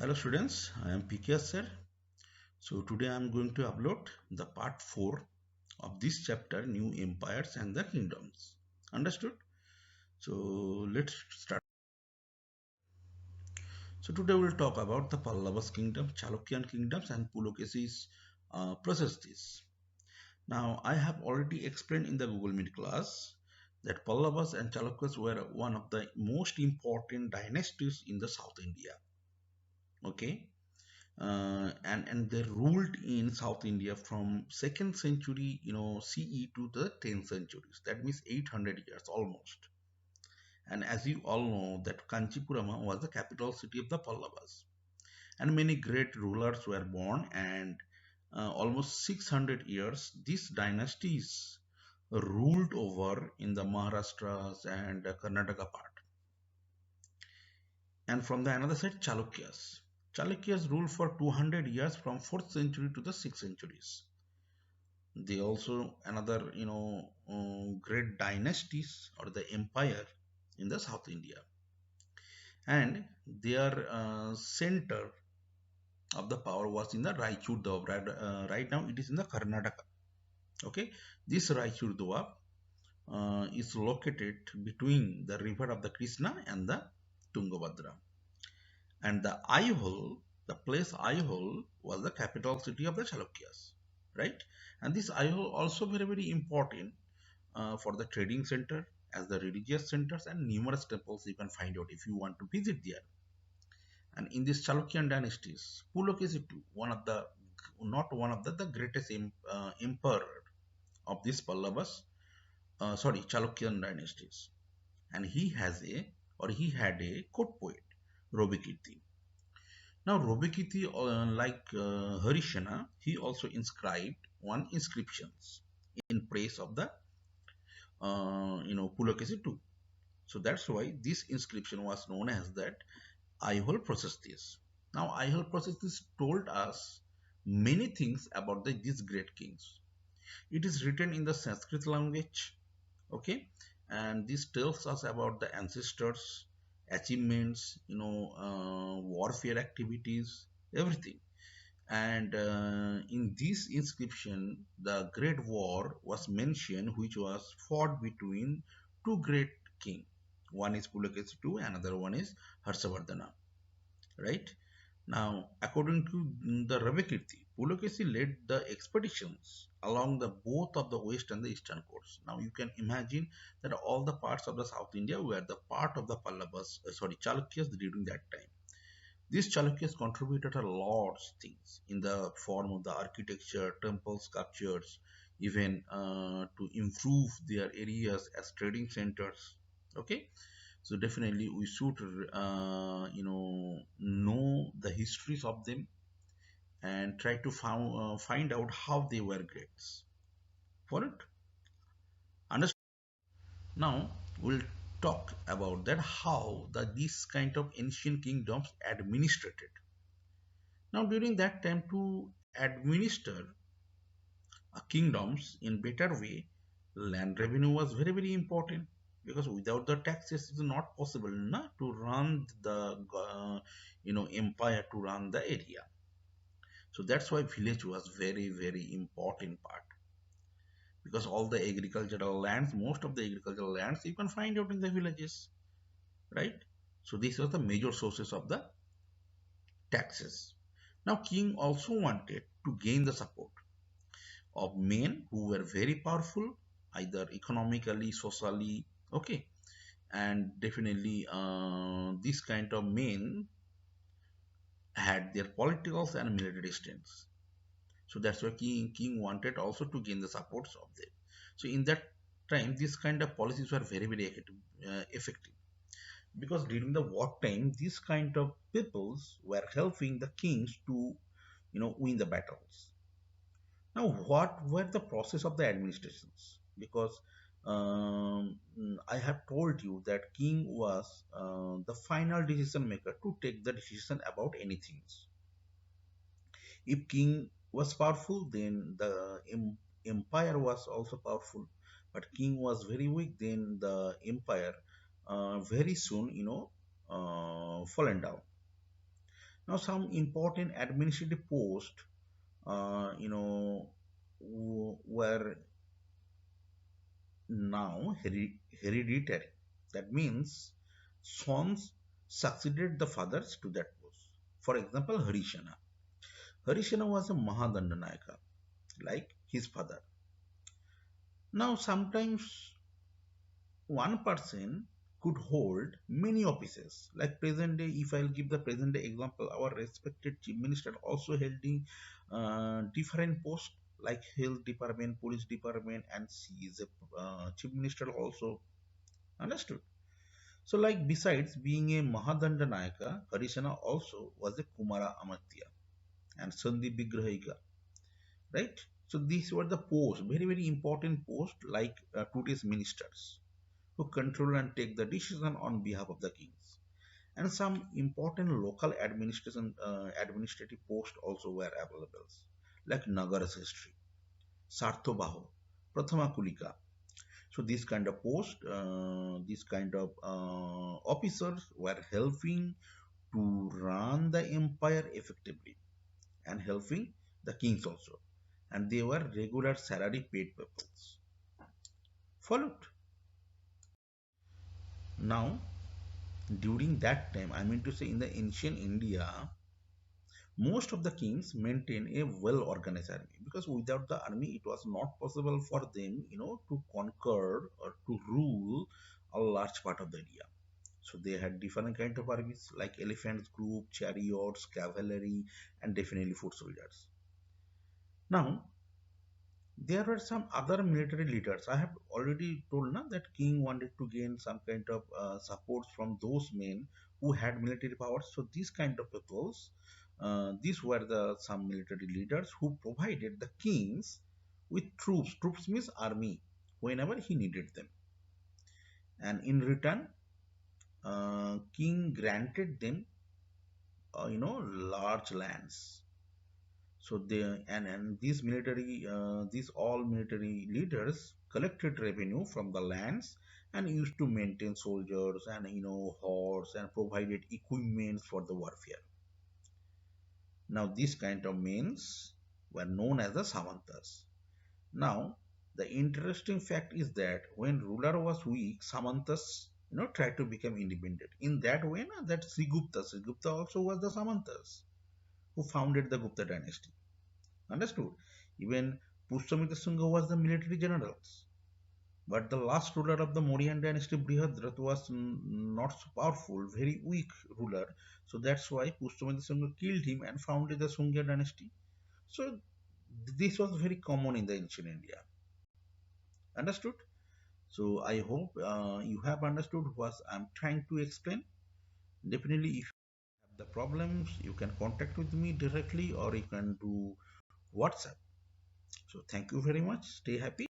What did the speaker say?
Hello students, I am PK sir. So today I am going to upload the part 4 of this chapter, New Empires and the Kingdoms. Understood? So let's start. So today we'll talk about the Pallavas Kingdom, Chalukyan kingdoms and Pulakeshi's processes. Now I have already explained in the Google Meet class that Pallavas and Chalukyas were one of the most important dynasties in the South India. Okay, and they ruled in South India from second century, CE to the 10th centuries. That means 800 years almost. And as you all know, that Kanchipurama was the capital city of the Pallavas, and many great rulers were born. And almost 600 years, these dynasties ruled over in the Maharashtras and Karnataka part. And from the another side, Chalukyas. Chalukyas ruled for 200 years from 4th century to the 6th centuries. They also another great dynasties or the empire in the South India, and their center of the power was in the Raichur Doab. Right now it is in the Karnataka. Okay, this Raichur Doab is located between the river of the Krishna and the Tungabhadra. And the Aihole, the place Aihole was the capital city of the Chalukyas, right? And this Aihole also very important for the trading center, as the religious centers and numerous temples you can find out if you want to visit there. And in this Chalukyan dynasties, Pulakeshitu, not one of the greatest emperor of this Pallavas, Chalukyan dynasties, and he had a court poet, Robikirti. Now, Robekiti, Harishana, he also inscribed one inscriptions in praise of the Pulakesi too. So that's why this inscription was known as that Aihol Processes. Now, Aihol Processes told us many things about these great kings. It is written in the Sanskrit language, okay, and this tells us about the ancestors, achievements, warfare activities, everything. And in this inscription, the Great War was mentioned, which was fought between two great kings. One is Pulakeshitu, another one is Harshavardhana. Right now, according to the Ravakirti, Pulakesi led the expeditions along the both of the west and the eastern coasts. Now, you can imagine that all the parts of the South India were the part of the Chalukyas during that time. These Chalukyas contributed a lot of things in the form of the architecture, temple sculptures, even to improve their areas as trading centers. Okay, so definitely we should, know the histories of them and try to find out how they were great for it. Understand? Now we'll talk about that how these kind of ancient kingdoms administrated. Now, during that time, to administer kingdoms in better way, land revenue was very important, because without the taxes, it is not possible to run the empire, to run the area. So that's why village was very important part, because all the agricultural lands, most of the agricultural lands, you can find out in the villages, right? So these are the major sources of the taxes. Now, king also wanted to gain the support of men who were very powerful, either economically, socially, okay, and definitely this kind of men had their political and military strengths. So that's why king wanted also to gain the supports of them. So in that time, these kind of policies were very effective, because during the war time, these kind of peoples were helping the kings to win the battles. Now, what were the process of the administrations? Because I have told you that king was the final decision maker to take the decision about anything. If king was powerful, then the empire was also powerful. But king was very weak, then the empire very soon, fallen down. Now, some important administrative posts, were now hereditary. That means sons succeeded the fathers to that post. For example, Harishana. Harishana was a Mahadandanayaka, like his father. Now, sometimes one person could hold many offices. Like present day, if I'll give the present day example, our respected chief minister also holding different posts like health department, police department, and she is a chief minister also. Understood? So, like besides being a Mahadanda Nayaka, Harisana also was a Kumara Amatya and Sandhi Vigrahika, right? So these were the posts, very very important posts like today's ministers who control and take the decision on behalf of the kings. And some important local administrative posts also were available, like Nagar Sestri, Sarthobaho, Prathama Kulika. So these kind of posts, these kind of officers were helping to run the empire effectively and helping the kings also. And they were regular salary paid peoples. Followed. Now, during that time, I mean to say in the ancient India, most of the kings maintained a well organized army because without the army it was not possible for them to conquer or to rule a large part of the area. So they had different kind of armies like elephants group, chariots, cavalry, and definitely foot soldiers. Now there were some other military leaders. I have already told now that king wanted to gain some kind of support from those men who had military powers. So these kind of peoples, these were the some military leaders who provided the kings with troops. Troops means army whenever he needed them, and in return, king granted them, large lands. So they and these all military leaders collected revenue from the lands and used to maintain soldiers and horse and provided equipment for the warfare. Now these kind of means were known as the samantas. Now the interesting fact is that when ruler was weak, samantas tried to become independent. In that way, na, that Srigupta also was the samantas who founded the Gupta dynasty. Understood? Even Pushyamitra Singha was the military general. But the last ruler of the Mauryan dynasty, Brihadrat, was not so powerful, very weak ruler. So that's why Pushyamitra Singha killed him and founded the Sungya dynasty. So this was very common in the ancient India. Understood? So I hope you have understood what I'm trying to explain. Definitely, if you have the problems, you can contact with me directly or you can do WhatsApp. So thank you very much. Stay happy.